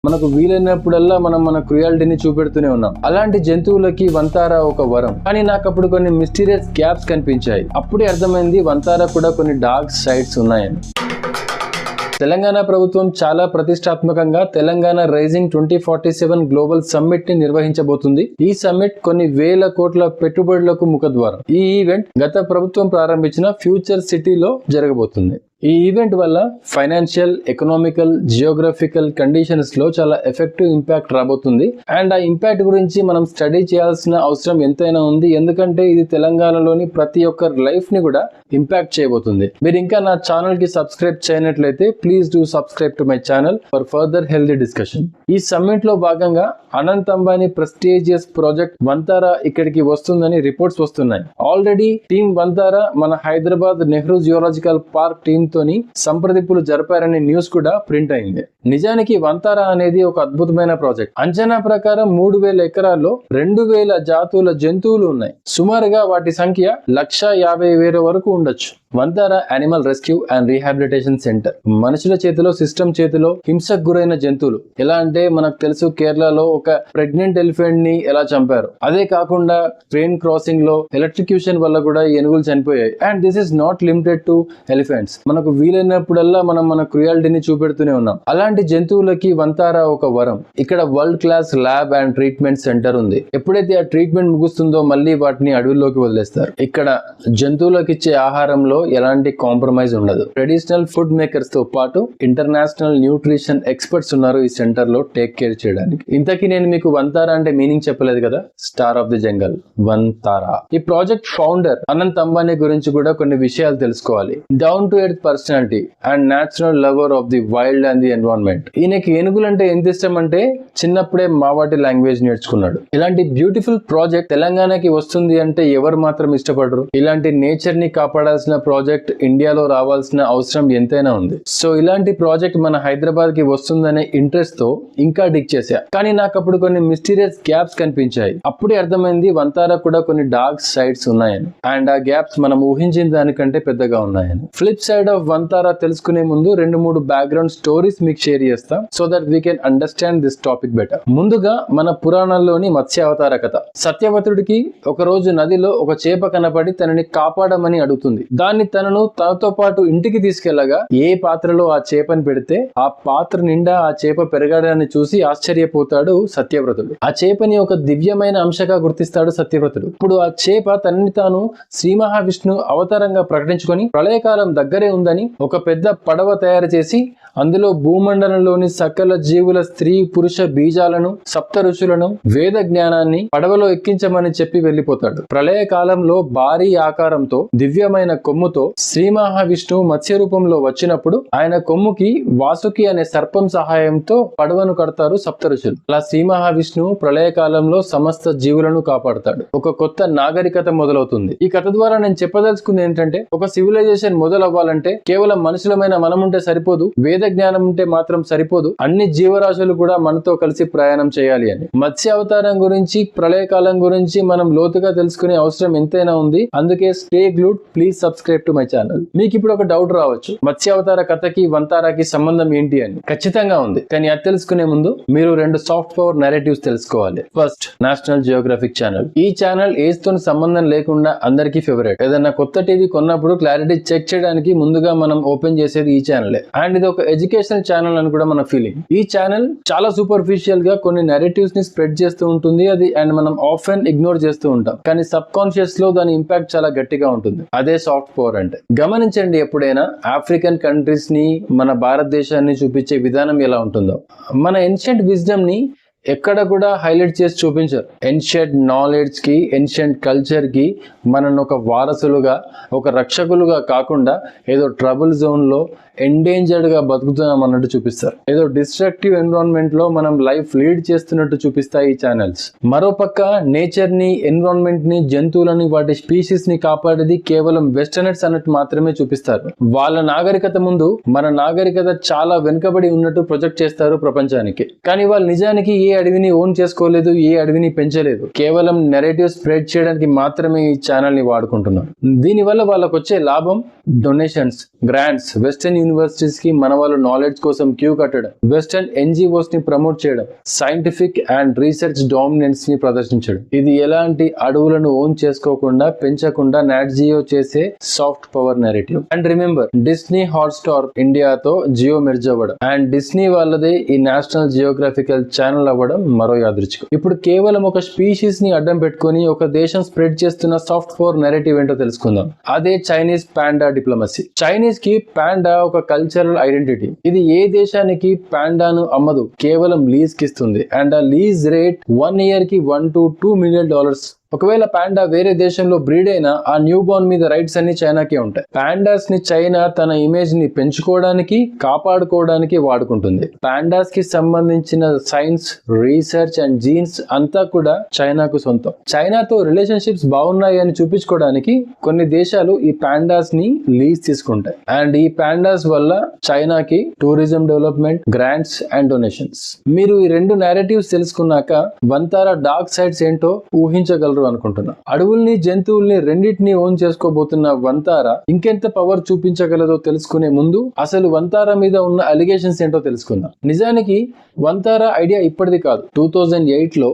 మనకు వీలైనప్పుడల్లా మనం మన క్రుయాలిటీని చూపెడుతూనే ఉన్నాం. అలాంటి జంతువులకి వంతారా ఒక వరం. కానీ నాకు అప్పుడు కొన్ని మిస్టీరియస్ గ్యాప్స్ కనిపించాయి. అప్పుడే అర్థమైంది వంతారా కూడా కొన్ని డార్క్ సైడ్స్ ఉన్నాయని. తెలంగాణ ప్రభుత్వం చాలా ప్రతిష్టాత్మకంగా తెలంగాణ రైజింగ్ 2047 గ్లోబల్ సమ్మిట్ ని నిర్వహించబోతుంది. ఈ సమ్మిట్ కొన్ని వేల కోట్ల పెట్టుబడులకు ముఖద్వారం. ఈ ఈవెంట్ గత ప్రభుత్వం ప్రారంభించిన ఫ్యూచర్ సిటీలో జరగబోతుంది. ఈ ఈవెంట్ వల్ల ఫైనాన్షియల్, ఎకనామికల్, జియోగ్రఫికల్ కండిషన్స్ లో చాలా ఎఫెక్టివ్ ఇంపాక్ట్ రాబోతుంది. అండ్ ఆ ఇంపాక్ట్ గురించి మనం స్టడీ చేయాల్సిన అవసరం ఎంతైనా ఉంది. ఎందుకంటే ఇది తెలంగాణలోని ప్రతి ఒక్కరి లైఫ్ ని కూడా ఇంపాక్ట్ చేయబోతుంది. మీరు ఇంకా నా ఛానల్ కి సబ్స్క్రైబ్ చేయనట్లయితే please do subscribe to my channel for further healthy discussion. ఈ సమ్మిట్ లో భాగంగా అనంత్ అంబానీ ప్రెస్టీజియస్ ప్రాజెక్ట్ వంతారా ఇక్కడికి వస్తుందని రిపోర్ట్స్ వస్తున్నాయి. ఆల్రెడీ టీమ్ వంతారా మన Hyderabad Nehru zoological park team తోని సంప్రదింపులు జరిపారనే న్యూస్ కూడా ప్రింట్ అయింది. నిజానికి వంతారా అనేది ఒక అద్భుతమైన ప్రాజెక్ట్. అంచనా ప్రకారం 3000 ఎకరాల్లో 2000 జాతుల జంతువులు ఉన్నాయి. సుమారుగా వాటి సంఖ్య 150,000 వరకు ఉండొచ్చు. Vantara animal rescue and rehabilitation centre. మనుషుల చేతిలో, సిస్టమ్ చేతిలో హింసకు గురైన జంతువులు. ఎలా అంటే మనకు తెలుసు, కేరళలో ఒక ప్రెగ్నెంట్ ఎలిఫెంట్ ని ఎలా చంపారు. అదే కాకుండా ట్రైన్ క్రాసింగ్ లో ఎలక్ట్రిక్యూషన్ వల్ల కూడా ఏనుగులు చనిపోయాయి. And this is not limited to elephants. మనకు వీలైనప్పుడల్లా మనం మన క్రుయాలిటీని చూపెడుతూనే ఉన్నాం. అలాంటి జంతువులకి వంతారా ఒక వరం. ఇక్కడ world class lab and treatment centre ఉంది. ఎప్పుడైతే ఆ ట్రీట్మెంట్ ముగుస్తుందో మళ్ళీ వాటిని అడవుల్లోకి వదిలేస్తారు. ఇక్కడ జంతువులకు ఇచ్చే ఆహారంలో ఎలాంటి కాంప్రమైజ్ ఉండదు. ట్రెడిషనల్ ఫుడ్ మేకర్స్ తో పాటు ఇంటర్నేషనల్ న్యూట్రిషన్ ఎక్స్పర్ట్స్ ఉన్నారు ఈ సెంటర్ లో టేక్ కేర్ చేయడానికి. ఇంతకీ నేను మీకు వంతారా అంటే మీనింగ్ చెప్పలేదు కదా. స్టార్ ఆఫ్ ది జంగల్ వంతారా. ఈ ప్రాజెక్ట్ ఫౌండర్ అనంత్ అంబానీ గురించి కూడా కొన్ని విషయాలు తెలుసుకోవాలి. Down to earth personality and natural lover of the wild and the environment. ఈయనకి ఏనుగులు అంటే ఎంత ఇష్టం అంటే చిన్నప్పుడే మావాటి లాంగ్వేజ్ నేర్చుకున్నాడు. ఇలాంటి బ్యూటిఫుల్ ప్రాజెక్ట్ తెలంగాణకి వస్తుంది అంటే ఎవరు మాత్రం ఇష్టపడరు. ఇలాంటి నేచర్ ని కాపాడాల్సిన ప్రాజెక్ట్ ఇండియాలో రావాల్సిన అవసరం ఎంతైనా ఉంది. సో ఇలాంటి ప్రాజెక్ట్ మన హైదరాబాద్ కి వస్తుందనే ఇంట్రెస్ట్ తో ఇంకా డిగ్ చేశా. కానీ నాకు అప్పుడు కొన్ని మిస్టీరియస్ గ్యాప్స్ కనిపించాయి. అప్పుడే అర్థమైంది వంతారా కూడా కొన్ని డార్క్ సైడ్స్ ఉన్నాయని. అండ్ ఆ గ్యాప్స్ మనం ఊహించిన దానికంటే పెద్దగా ఉన్నాయని. ఫ్లిప్ సైడ్ ఆఫ్ వంతారా తెలుసుకునే ముందు 2-3 బ్యాక్గ్రౌండ్ స్టోరీస్ మీకు షేర్ చేస్తాం so that we can understand this topic better. ముందుగా మన పురాణాల్లోని మత్స్యావతార కథ. సత్యవతుడికి ఒక రోజు నదిలో ఒక చేప కనపడి తనని కాపాడమని అడుగుతుంది. దాన్ని తనతో పాటు ఇంటికి తీసుకెళ్లగా ఏ పాత్రలో ఆ చేపని పెడితే ఆ పాత్ర నిండా ఆ చేప పెరగడాన్ని చూసి ఆశ్చర్యపోతాడు సత్యవ్రతుడు. ఆ చేపని ఒక దివ్యమైన అంశగా గుర్తిస్తాడు సత్యవ్రతుడు. ఇప్పుడు ఆ చేప తనని తాను శ్రీ మహావిష్ణు అవతారంగా ప్రకటించుకొని ప్రళయకాలం దగ్గరే ఉందని ఒక పెద్ద పడవ తయారు చేసి అందులో భూమండలంలోని సకల జీవుల స్త్రీ పురుష బీజాలను, సప్త ఋషులను, వేద జ్ఞానాన్ని పడవలో ఎక్కించమని చెప్పి వెళ్లిపోతాడు. ప్రళయ కాలంలో భారీ ఆకారంతో దివ్యమైన కొమ్ముతో శ్రీ మహావిష్ణువు మత్స్య రూపంలో వచ్చినప్పుడు ఆయన కొమ్ముకి వాసుకి అనే సర్పం సహాయంతో పడవను కడతారు సప్త ఋషులు. అలా శ్రీ మహావిష్ణువు ప్రళయ కాలంలో సమస్త జీవులను కాపాడతాడు. ఒక కొత్త నాగరికత మొదలవుతుంది. ఈ కథ ద్వారా నేను చెప్పదలుచుకుంది ఏంటంటే, ఒక సివిలైజేషన్ మొదలవ్వాలంటే కేవలం మనుషులమైన మనముంటే సరిపోదు, వేద జ్ఞానం ఉంటే మాత్రం సరిపోదు, అన్ని జీవరాశులు కూడా మనతో కలిసి ప్రయాణం చేయాలి అని. మత్స్య అవతారం గురించి, ప్రళయకాలం గురించి మనం లోతుగా తెలుసుకునే అవసరం ఎంతైనా ఉంది. అందుకే stay glued, please subscribe to my channel. మీకు ఇప్పుడు ఒక డౌట్ రావచ్చు, మత్స్య అవతార కథకి వంతారాకి సంబంధం ఏంటి అని. ఖచ్చితంగా ఉంది, కానీ అది తెలుసుకునే ముందు మీరు 2 సాఫ్ట్ పవర్ నరేటివ్స్ తెలుసుకోవాలి. First, national geographic channel. ఈ ఛానల్ ఏజ్ తో సంబంధం లేకుండా అందరికీ ఫేవరెట్. ఏదైనా కొత్త టీవీ కొన్నప్పుడు క్లారిటీ చెక్ చేయడానికి ముందుగా మనం ఓపెన్ చేసేది ఈ ఛానలే. అండ్ ఇది ఒక ఎడ్యుకేషనల్ ఛానల్ అని కూడా మన ఫీలింగ్. ఈ ఛానల్ చాలా సూపర్ఫిషియల్ గా కొన్ని నెరేటివ్స్ ని స్ప్రెడ్ చేస్తూ ఉంటుంది. అది అండ్ మనం ఆఫెన్ ఇగ్నోర్ చేస్తూ ఉంటాం, కానీ సబ్ కాన్షియస్ లో దాని ఇంపాక్ట్ చాలా గట్టిగా ఉంటుంది. అదే సాఫ్ట్ పవర్ అంటే. గమనించండి, ఎప్పుడైనా ఆఫ్రికన్ కంట్రీస్ ని, మన భారతదేశాన్ని చూపించే విధానం ఎలా ఉంటుందో. మన ఏన్షియంట్ విజ్డమ్ ని ఎక్కడ కూడా హైలైట్ చేసి చూపించారు. ఏన్షియంట్ నాలెడ్జ్ కి, ఏన్షియంట్ కల్చర్ కి మనల్ని ఒక వారసులుగా, ఒక రక్షకులుగా కాకుండా ఏదో ట్రబుల్ జోన్ లో ఎండేంజర్డ్ గా బతుకుతున్నాం అన్నట్టు చూపిస్తారు. ఏదో డిస్ట్రక్టివ్ ఎన్విరాన్మెంట్ లో మనం లైఫ్ లీడ్ చేస్తున్నట్టు చూపిస్తాయి ఈ ఛానల్స్. మరోపక్క నేచర్ ని, ఎన్విరాన్మెంట్ ని, జంతువులని, వాటి స్పీషీస్ ని కాపాడేది కేవలం వెస్టర్నర్స్ అన్నట్టు మాత్రమే చూపిస్తారు. వాళ్ళ నాగరికత ముందు మన నాగరికత చాలా వెనుకబడి ఉన్నట్టు ప్రొజెక్ట్ చేస్తారు ప్రపంచానికి. కానీ వాళ్ళు నిజానికి ఏ అడవిని ఓన్ చేసుకోలేదు, ఏ అడవిని పెంచలేదు. కేవలం నెరేటివ్ స్ప్రెడ్ చేయడానికి మాత్రమే ఈ ఛానల్ ని వాడుకుంటున్నారు. దీనివల్ల వాళ్ళకు వచ్చే లాభం డొనేషన్స్, గ్రాంట్స్, వెస్టర్న్ యూనివర్సిటీస్ కి మన వాళ్ళు నాలెడ్జ్ కోసం క్యూ కట్టడం, వెస్టర్న్ ఎన్జిఓస్ ని ప్రమోట్ చేయడం, సైంటిఫిక్ అండ్ రీసెర్చ్ డామినెన్స్ ని ప్రదర్శించడం. ఇది ఎలాంటి అడవులను ఓన్ చేసుకోకుండా పెంచకుండా నాట్ జియో చేసే soft power narrative. And remember, Disney Hotstar ఇండియాతో జియో మెర్జ్ అవ్వడం అండ్ డిస్నీ వాళ్ళదే ఈ నేషనల్ జియోగ్రఫికల్ ఛానల్ అవ్వడం మరో యాదృచ్ఛికం. ఇప్పుడు కేవలం ఒక స్పీషీస్ ని అడ్డం పెట్టుకుని ఒక దేశం స్ప్రెడ్ చేస్తున్న సాఫ్ట్ పవర్ నెరేటివ్ ఏంటో తెలుసుకుందాం. అదే చైనీస్ పాండా డిప్లొమసీ. చైనీస్ కి పాండా ఒక కల్చరల్ ఐడెంటిటీ. ఇది ఏ దేశానికి పాండాను అమ్మదు, కేవలం లీజ్ కి ఇస్తుంది. అండ్ ఆ లీజ్ రేట్ 1 year కి $1 to $2 million. ఒకవేళ పాండా వేరే దేశంలో బ్రీడ్ అయినా ఆ న్యూ బోర్న్ మీద రైట్స్ అన్ని చైనాకే ఉంటాయి. పాండాస్ ని చైనా తన ఇమేజ్ ని పెంచుకోవడానికి, కాపాడుకోవడానికి వాడుకుంటుంది. పాండాస్ కి సంబంధించిన సైన్స్, రీసెర్చ్ అండ్ జీన్స్ అంతా కూడా చైనాకు సొంతం. చైనాతో రిలేషన్షిప్స్ బాగున్నాయి అని చూపించుకోవడానికి కొన్ని దేశాలు ఈ పాండాస్ ని లీజ్ తీసుకుంటాయి. అండ్ ఈ పాండాస్ వల్ల చైనాకి tourism development, grants and donations. మీరు ఈ రెండు నేరేటివ్స్ తెలుసుకున్నాక వంతారా డార్క్ సైడ్స్ ఏంటో ఊహించగలరు అనుకుంటున్నా. అడవుల్ని, జంతువుల్ని రెండింటిని ఓన్ చేసుకోబోతున్న వంతారా ఇంకెంత పవర్ చూపించగలదో తెలుసుకునే ముందు అసలు వంతారా మీద ఉన్న అలిగేషన్స్ ఏంటో తెలుసుకుందాం. నిజానికి వంతారా ఐడియా ఇప్పటిది కాదు. 2008లో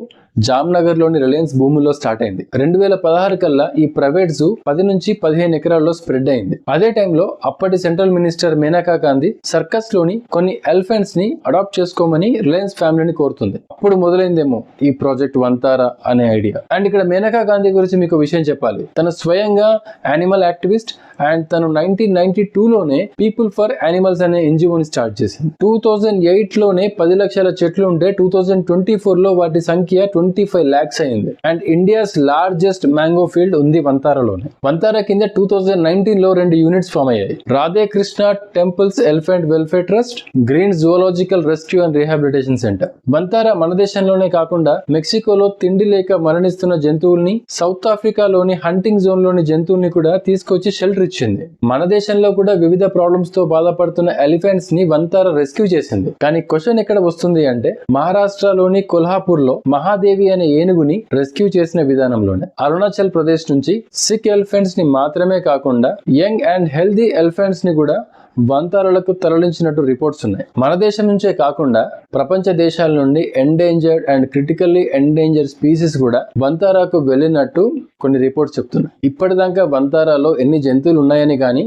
జామ్నగర్ లోని రిలయన్స్ భూముల్లో స్టార్ట్ అయింది. 2016 కల్లా ఈ ప్రైవేట్ జూ 10 నుంచి 15 ఎకరాల్లో స్ప్రెడ్ అయింది. అదే టైంలో అప్పటి central minister Maneka Gandhi circus లోని కొన్ని ఎలిఫెంట్స్ ని అడాప్ట్ చేసుకోమని రిలయన్స్ ఫ్యామిలీని కోరుతుంది. అప్పుడు మొదలైందేమో ఈ ప్రాజెక్ట్ వంతారా అనే ఐడియా. అండ్ ఇక్కడ మేనకా గాంధీ గురించి మీకు విషయం చెప్పాలి. తను స్వయంగా యానిమల్ యాక్టివిస్ట్ అండ్ తను 1992లోనే పీపుల్ ఫర్ యానిమల్స్ అనే ఎన్జిఓని స్టార్ట్ చేసింది. 2008లోనే 10 లక్షల చెట్లు ఉంటే 2024లో వాటి సంఖ్య 25 lakhs అయింది. And India's largest mango field ఉంది వంతారాలోనే. వంతారా కింద 2019లో 2 యూనిట్స్ ఫామ్ అయ్యాయి. Radhe Krishna temples elephant welfare trust, green zoological rescue and rehabilitation centre. Vantara మన దేశంలోనే కాకుండా మెక్సికోలో తిండి లేక మరణిస్తున్న జంతువుల్ని, సౌత్ ఆఫ్రికాలోని హంటింగ్ జోన్ లోని జంతువుల్ని కూడా తీసుకొచ్చి షెల్టర్ ఇచ్చింది. మన దేశంలో కూడా వివిధ ప్రాబ్లమ్స్ తో బాధపడుతున్న ఎలిఫెంట్స్ ని వంతారా రెస్క్యూ చేసింది. కానీ క్వశ్చన్ ఎక్కడ వస్తుంది అంటే, మహారాష్ట్రలోని కొల్హాపూర్ లో మహాదేవి అనే ఏనుగుని రెస్క్యూ చేసిన విధానంలోనే. అరుణాచల్ ప్రదేశ్ నుంచి సిక్ ఎలిఫెంట్స్ ని మాత్రమే కాకుండా యంగ్ అండ్ హెల్దీ ఎలిఫెంట్స్ ని కూడా వంతారాలకు తరలించినట్టు రిపోర్ట్స్ ఉన్నాయి. మన దేశం నుంచే కాకుండా ప్రపంచ దేశాల నుండి endangered and critically endangered species కూడా వంతారాకు వెళ్ళినట్టు కొన్ని రిపోర్ట్స్ చెప్తున్నాయి. ఇప్పటిదాకా వంతారాలో ఎన్ని జంతువులు ఉన్నాయని కానీ,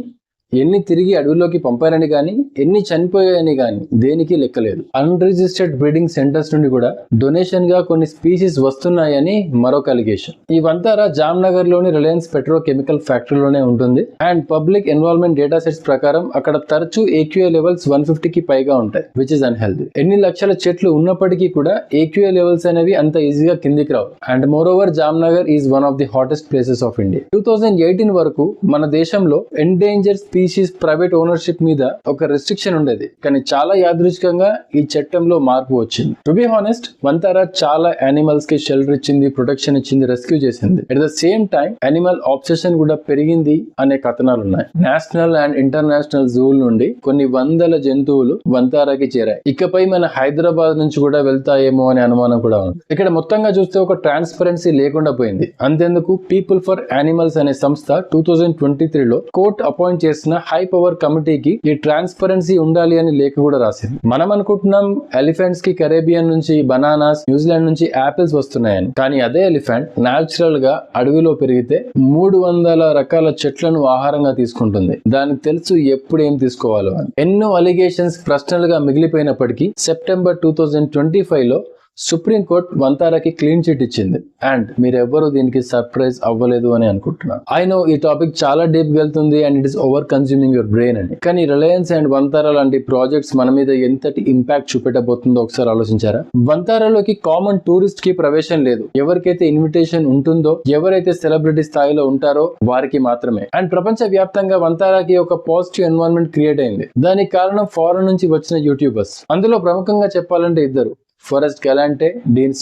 ఎన్ని తిరిగి అడవిలోకి పంపారని కానీ, ఎన్ని చనిపోయాయని కానీ దేనికి లెక్కలేదు. అన్రిజిస్టర్డ్ బ్రీడింగ్ సెంటర్స్ నుండి కూడా డొనేషన్ గా కొన్ని స్పీసీస్ వస్తున్నాయని మరొక అలిగేషన్. ఈ వంతారా జామ్నగర్ లోని రిలయన్స్ పెట్రోకెమికల్ ఫ్యాక్టరీలోనే ఉంటుంది. And public involvement data sets ప్రకారం అక్కడ తరచూ AQI లెవెల్స్ 150కి పైగా ఉంటాయి, విచ్ ఇస్ అన్హెల్దీ. ఎన్ని లక్షల చెట్లు ఉన్నప్పటికీ కూడా AQI లెవెల్స్ అనేవి అంత ఈజీగా కిందికి రావు. And moreover Jamnagar is one of the hottest places of India. 2018 వరకు మన దేశంలో ఎండేంజర్ స్పీసీస్ ప్రైవేట్ ఓనర్షిప్ మీద ఒక రెస్ట్రిక్షన్ ఉండేది. కానీ చాలా యాదృచ్ఛికంగా ఈ చట్టంలో మార్పు వచ్చింది. టు బి హానెస్ట్, వంతారా చాలా యానిమల్స్ కి షెల్టర్ ఇచ్చింది, ప్రొటెక్షన్ ఇచ్చింది, రెస్క్యూ చేసింది. At the same time animal obsession కూడా పెరిగింది అనే కథనాలు ఉన్నాయి. నేషనల్ అండ్ ఇంటర్నేషనల్ జూల నుండి కొన్ని వందల జంతువులు వంతారాకి చేరాయి. ఇకపై మన హైదరాబాద్ నుంచి కూడా వెళ్తాయేమో అనే అనుమానం కూడా ఉంది. ఇక్కడ మొత్తంగా చూస్తే ఒక ట్రాన్స్పరెన్సీ లేకుండా పోయింది. అంతేందుకు పీపుల్ ఫర్ యానిమల్స్ అనే సంస్థ 2023లో కోర్ట్ అపాయింట్ చేసిన హై పవర్ కమిటీకి ఈ ట్రాన్స్పరెన్సీ ఉండాలి అని లేఖ కూడా రాసింది. మనం అనుకుంటున్నాం ఎలిఫెంట్స్ కి కరేబియన్ నుంచి బనానాస్, న్యూజిలాండ్ నుంచి యాపిల్స్ వస్తున్నాయని. కానీ అదే ఎలిఫెంట్ న్యాచురల్ గా అడవిలో పెరిగితే 300 రకాల చెట్లను ఆహారంగా తీసుకుంటుంది. దానికి తెలుసు ఎప్పుడు ఏం తీసుకోవాలో అని. ఎన్నో అలిగేషన్స్ ప్రశ్నలుగా మిగిలిపోయినప్పటికీ సెప్టెంబర్ 2025లో సుప్రీంకోర్టు వంతారాకి క్లీన్ చిట్ ఇచ్చింది. అండ్ మీరెవ్వరూ దీనికి సర్ప్రైజ్ అవ్వలేదు అని అనుకుంటున్నాను. ఐ నో ఈ టాపిక్ చాలా డీప్ గా వెళ్తుంది and it is over consuming your brain అని. కానీ రిలయన్స్ అండ్ వంతారా లాంటి ప్రాజెక్ట్స్ మన మీద ఎంతటి ఇంపాక్ట్ చూపెట్టబోతుందో ఒకసారి ఆలోచించారా? వంతారాలోకి కామన్ టూరిస్ట్ కి ప్రవేశం లేదు. ఎవరికైతే ఇన్విటేషన్ ఉంటుందో, ఎవరైతే సెలబ్రిటీ స్థాయిలో ఉంటారో వారికి మాత్రమే. అండ్ ప్రపంచ వ్యాప్తంగా వంతారాకి ఒక పాజిటివ్ ఎన్వైరన్మెంట్ క్రియేట్ అయింది. దానికి కారణం ఫారెన్ నుంచి వచ్చిన యూట్యూబర్స్. అందులో ప్రముఖంగా చెప్పాలంటే ఇద్దరు. ఫారెస్ట్ గెలాంటే, డీన్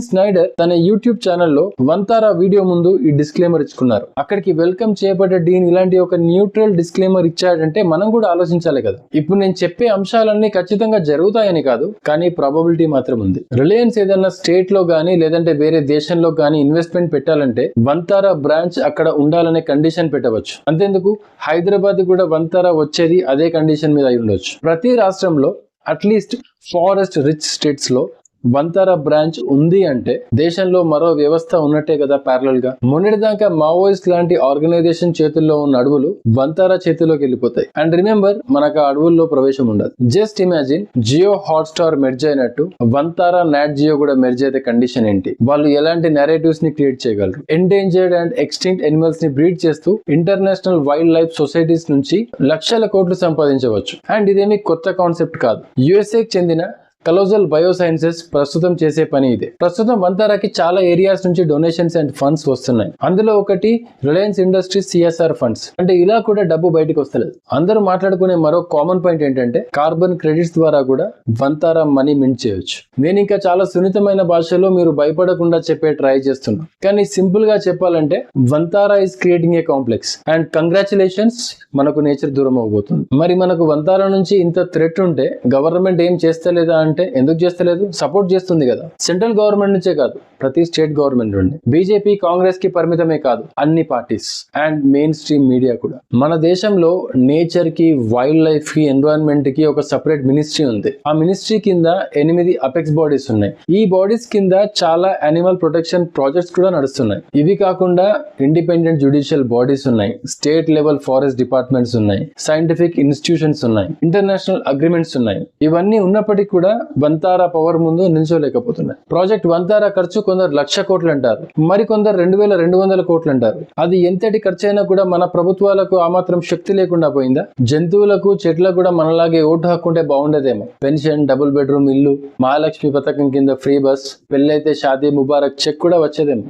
స్నైడర్ తన యూట్యూబ్ ఛానల్లో వంతారా వీడియో ముందు ఈ డిస్క్లైమర్ ఇచ్చుకున్నారు. అక్కడికి వెల్కమ్ చేయబడ్డ డీన్ ఇలాంటి ఒక న్యూట్రల్ డిస్క్లైమర్ ఇచ్చాడంటే మనం కూడా ఆలోచించాలి కదా. ఇప్పుడు నేను చెప్పే అంశాలన్నీ ఖచ్చితంగా జరుగుతాయని కాదు, కానీ ప్రాబబిలిటీ మాత్రం ఉంది. రిలయన్స్ ఏదైనా స్టేట్ లో గానీ లేదంటే వేరే దేశంలో గానీ ఇన్వెస్ట్మెంట్ పెట్టాలంటే వంతారా బ్రాంచ్ అక్కడ ఉండాలనే కండిషన్ పెట్టవచ్చు. అంతేందుకు హైదరాబాద్ కూడా వంతారా వచ్చేది అదే కండిషన్ మీద అయి ఉండొచ్చు. ప్రతి రాష్ట్రంలో అట్లీస్ట్ ఫారెస్ట్ రిచ్ స్టేట్స్ లో వంతారా బ్రాంచ్ ఉంది అంటే దేశంలో మరో వ్యవస్థ ఉన్నట్టే కదా ప్యారలల్ గా. మొన్నటిదాకా మావోయిస్ట్ లాంటి ఆర్గనైజేషన్ చేతుల్లో ఉన్న అడవులు వంతారా చేతిలోకి వెళ్ళిపోతాయి. అండ్ రిమెంబర్, మనకు ఆ అడవుల్లో ప్రవేశం ఉండదు. Just imagine, Jio Hotstar merge అయినట్టు వంతారా నాట్ జియో కూడా మెర్జ్ అయితే కండిషన్ ఏంటి? వాళ్ళు ఎలాంటి నెరేటివ్స్ ని క్రియేట్ చేయగలరు? ఎండేంజర్డ్ అండ్ ఎక్స్టింక్ట్ ఎనిమల్స్ ని బ్రీడ్ చేస్తూ ఇంటర్నేషనల్ వైల్డ్ లైఫ్ సొసైటీస్ నుంచి లక్షల కోట్లు సంపాదించవచ్చు. అండ్ ఇదేమి కొత్త కాన్సెప్ట్ కాదు. యుఎస్ఏకి చెందిన కలోజల్ బయోసైన్సెస్ ప్రస్తుతం చేసే పని ఇదే. ప్రస్తుతం వంతారాకి చాలా ఏరియాస్ నుంచి డొనేషన్స్ అండ్ ఫండ్స్ వస్తున్నాయి. అందులో ఒకటి రిలయన్స్ ఇండస్ట్రీస్ CSR ఫండ్స్. అంటే ఇలా కూడా డబ్బు బయటకు వస్తలేదు. అందరూ మాట్లాడుకునే మరో కామన్ పాయింట్ ఏంటంటే కార్బన్ క్రెడిట్స్ ద్వారా కూడా వంతారా మనీ మింట్ చేయొచ్చు. నేను ఇంకా చాలా సున్నితమైన భాషలో మీరు భయపడకుండా చెప్పే ట్రై చేస్తున్నా. కానీ సింపుల్ గా చెప్పాలంటే Vantara is creating a complex. And congratulations, మనకు నేచర్ దూరం అవబోతుంది. మరి మనకు వంతారా నుంచి ఇంత థ్రెట్ ఉంటే గవర్నమెంట్ ఏం చేస్తలేదా అంటే ఎందుకు చేస్తలేదు? సపోర్ట్ చేస్తుంది కదా. సెంట్రల్ గవర్నమెంట్ నుంచే కాదు, ప్రతి స్టేట్ గవర్నమెంట్ నుండి. బీజేపీ కాంగ్రెస్ కి పరిమితమే కాదు, అన్ని parties and main stream media కూడా. మన దేశంలో నేచర్ కి, వైల్డ్ లైఫ్ కి, ఎన్విరాన్మెంట్ కి ఒక సెపరేట్ మినిస్ట్రీ ఉంది. ఆ మినిస్ట్రీ కింద 8 అపెక్స్ బాడీస్ ఉన్నాయి. ఈ బాడీస్ కింద చాలా యానిమల్ ప్రొటెక్షన్ ప్రాజెక్ట్స్ కూడా నడుస్తున్నాయి. ఇవి కాకుండా ఇండిపెండెంట్ జ్యుడిషియల్ బాడీస్ ఉన్నాయి, స్టేట్ లెవెల్ ఫారెస్ట్ డిపార్ట్మెంట్స్ ఉన్నాయి, సైంటిఫిక్ ఇన్స్టిట్యూషన్స్ ఉన్నాయి, ఇంటర్నేషనల్ అగ్రిమెంట్స్ ఉన్నాయి. ఇవన్నీ ఉన్నప్పటికీ కూడా వంతారా పవర్ ముందు నిల్చోలేకపోతున్నాయి. ప్రాజెక్ట్ వంతారా ఖర్చు కొందరు 1,00,000 కోట్లు అంటారు, మరి కొందరు 2,200 కోట్లు అంటారు. అది ఎంతటి ఖర్చు అయినా కూడా మన ప్రభుత్వాలకు ఆ మాత్రం శక్తి లేకుండా పోయిందా? జంతువులకు, చెట్లకు కూడా మనలాగే ఓటు హక్కుంటే బాగుండేదేమో. పెన్షన్, డబుల్ బెడ్రూమ్ ఇల్లు, మహాలక్ష్మి పథకం కింద ఫ్రీ బస్, పెళ్ళైతే షాదీ ముబారక్ చెక్ కూడా వచ్చేదేమో.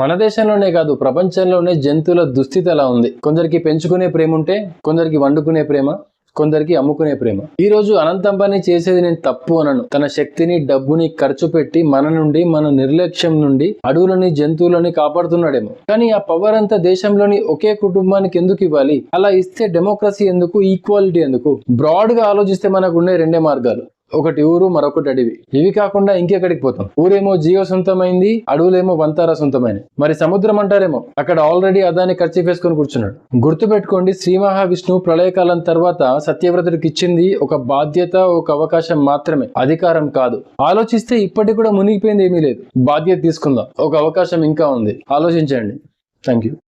మన దేశంలోనే కాదు, ప్రపంచంలోనే జంతువుల దుస్థితి అలా ఉంది. కొందరికి పెంచుకునే ప్రేమ ఉంటే కొందరికి వండుకునే ప్రేమ, కొందరికి అమ్ముకునే ప్రేమ. ఈ రోజు అనంత్ అంబానీ చేసేది నేను తప్పు అనను. తన శక్తిని, డబ్బుని ఖర్చు పెట్టి మన నుండి, మన నిర్లక్ష్యం నుండి అడవులని, జంతువులని కాపాడుతున్నాడేమో. కానీ ఆ పవర్ అంతా దేశంలోని ఒకే కుటుంబానికి ఎందుకు ఇవ్వాలి? అలా ఇస్తే డెమోక్రసీ ఎందుకు, ఈక్వాలిటీ ఎందుకు? బ్రాడ్ గా ఆలోచిస్తే మనకు ఉండే 2 మార్గాలు. ఒకటి ఊరు, మరొకటి అడవి. ఇవి కాకుండా ఇంకెక్కడికి పోతాం? ఊరేమో జియో సొంతమైంది, అడవులేమో వంతారా సొంతమైనది. మరి సముద్రం అంటారేమో, అక్కడ ఆల్రెడీ అదాని ఖర్చు వేసుకొని కూర్చున్నాడు. గుర్తు పెట్టుకోండి, శ్రీ మహావిష్ణువు ప్రళయకాలం తర్వాత సత్యవ్రతుడికి ఇచ్చింది ఒక బాధ్యత, ఒక అవకాశం మాత్రమే, అధికారం కాదు. ఆలోచిస్తే ఇప్పటికి కూడా మునిగిపోయింది ఏమీ లేదు. బాధ్యత తీసుకుందాం, ఒక అవకాశం ఇంకా ఉంది. ఆలోచించండి. Thank you.